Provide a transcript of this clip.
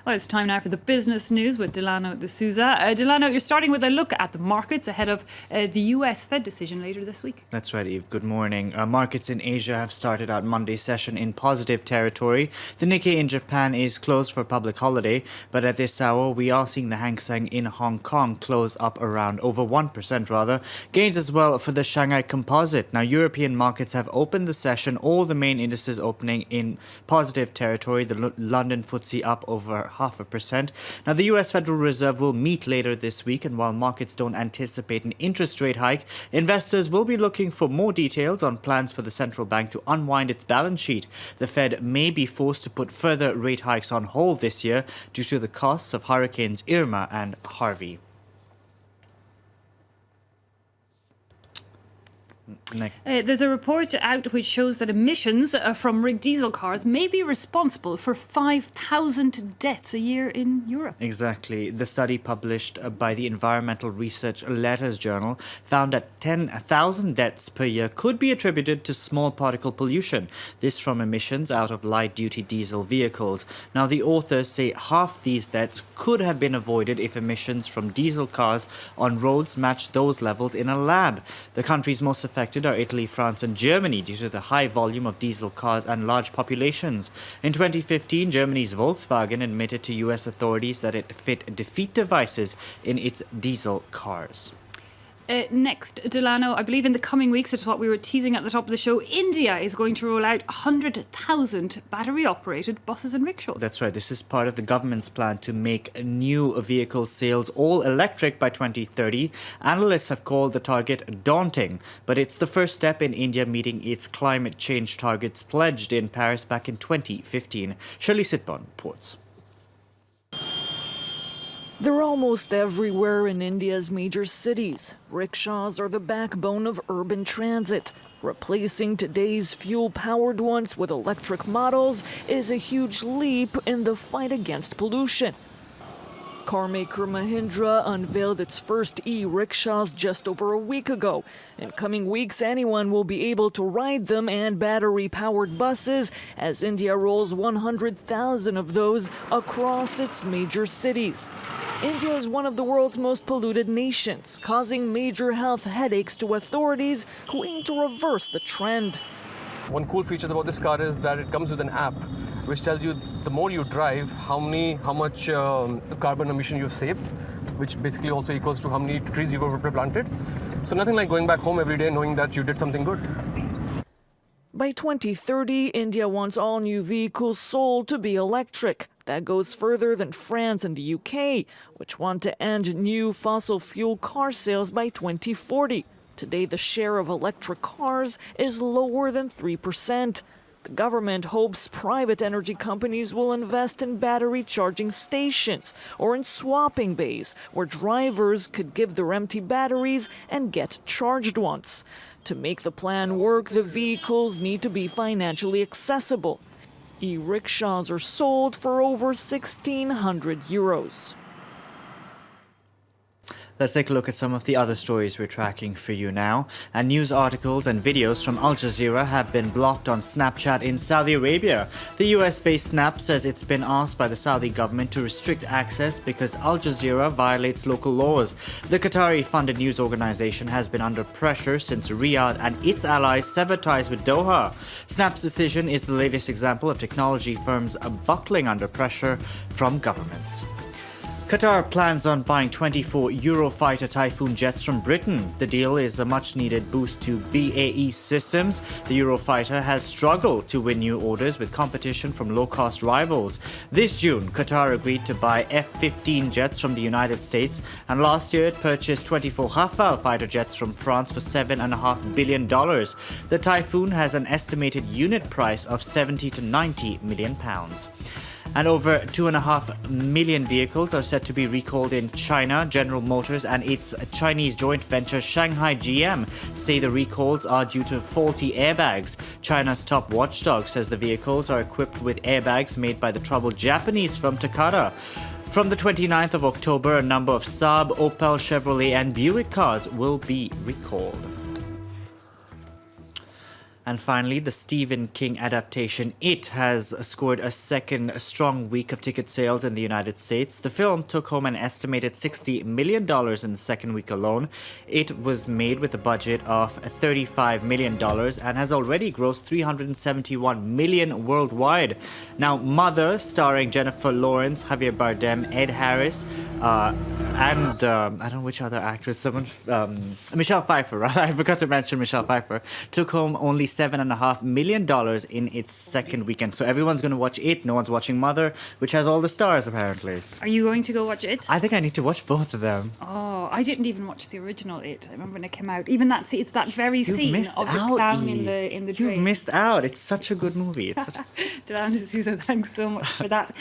Well, it's time now for the business news with Delano D'Souza. Delano, you're starting with a look at the markets ahead of the US Fed decision later this week. That's right, Eve. Good morning. Markets in Asia have started out Monday's session in positive territory. The Nikkei in Japan is closed for a public holiday, but at this hour, we are seeing the Hang Seng in Hong Kong close up around over 1% rather. Gains as well for the Shanghai Composite. Now, European markets have opened the session, all the main indices opening in positive territory. The London FTSE up over 0.5%. Now, the US Federal Reserve will meet later this week, and while markets don't anticipate an interest rate hike, investors will be looking for more details on plans for the central bank to unwind its balance sheet. The Fed may be forced to put further rate hikes on hold this year due to the costs of Hurricanes Irma and Harvey. There's a report out which shows that emissions from rigged diesel cars may be responsible for 5,000 deaths a year in Europe. Exactly. The study published by the Environmental Research Letters Journal found that 10,000 deaths per year could be attributed to small particle pollution. This from emissions out of light-duty diesel vehicles. Now, the authors say half these deaths could have been avoided if emissions from diesel cars on roads matched those levels in a lab. The countries most affected are Italy, France and Germany due to the high volume of diesel cars and large populations. In 2015, Germany's Volkswagen admitted to US authorities that it fit defeat devices in its diesel cars. Next, Delano, I believe in the coming weeks, it's what we were teasing at the top of the show, India is going to roll out 100,000 battery-operated buses and rickshaws. That's right. This is part of the government's plan to make new vehicle sales all electric by 2030. Analysts have called the target daunting, but it's the first step in India meeting its climate change targets pledged in Paris back in 2015. Shirley Sitbon reports. They're almost everywhere in India's major cities. Rickshaws are the backbone of urban transit. Replacing today's fuel-powered ones with electric models is a huge leap in the fight against pollution. Carmaker Mahindra unveiled its first e-rickshaws just over a week ago. In coming weeks, anyone will be able to ride them and battery-powered buses as India rolls 100,000 of those across its major cities. India is one of the world's most polluted nations, causing major health headaches to authorities who aim to reverse the trend. One cool feature about this car is that it comes with an app which tells you the more you drive, how much carbon emission you've saved, which basically also equals to how many trees you've planted. So nothing like going back home every day knowing that you did something good. By 2030, India wants all new vehicles sold to be electric. That goes further than France and the UK, which want to end new fossil fuel car sales by 2040. Today, the share of electric cars is lower than 3%. The government hopes private energy companies will invest in battery charging stations or in swapping bays where drivers could give their empty batteries and get charged ones. To make the plan work, the vehicles need to be financially accessible. E-rickshaws are sold for over 1,600 euros. Let's take a look at some of the other stories we're tracking for you now. And news articles and videos from Al Jazeera have been blocked on Snapchat in Saudi Arabia. The US-based Snap says it's been asked by the Saudi government to restrict access because Al Jazeera violates local laws. The Qatari-funded news organization has been under pressure since Riyadh and its allies severed ties with Doha. Snap's decision is the latest example of technology firms buckling under pressure from governments. Qatar plans on buying 24 Eurofighter Typhoon jets from Britain. The deal is a much-needed boost to BAE Systems. The Eurofighter has struggled to win new orders with competition from low-cost rivals. This June, Qatar agreed to buy F-15 jets from the United States, and last year it purchased 24 Rafale fighter jets from France for $7.5 billion. The Typhoon has an estimated unit price of £70 to £90 million. And over 2.5 million vehicles are set to be recalled in China. General Motors and its Chinese joint venture Shanghai GM say the recalls are due to faulty airbags. China's top watchdog says the vehicles are equipped with airbags made by the troubled Japanese firm Takata. From the 29th of October, a number of Saab, Opel, Chevrolet and Buick cars will be recalled. And finally, the Stephen King adaptation It has scored a second strong week of ticket sales in the United States. The film took home an estimated $60 million in the second week alone. It was made with a budget of $35 million and has already grossed $371 million worldwide. Now, Mother, starring Jennifer Lawrence, Javier Bardem, Ed Harris, and I don't know which other actress, Michelle Pfeiffer, right? I forgot to mention Michelle Pfeiffer, took home only $7.5 million in its second weekend. So everyone's going to watch It. No one's watching Mother, which has all the stars, apparently. Are you going to go watch it? I think I need to watch both of them. Oh, I didn't even watch the original It. I remember when it came out. Even that, it's that very scene missed of the out, clown Eve. in the train. You've missed out. It's such a good movie. It's such Delano D'Souza, thanks so much for that.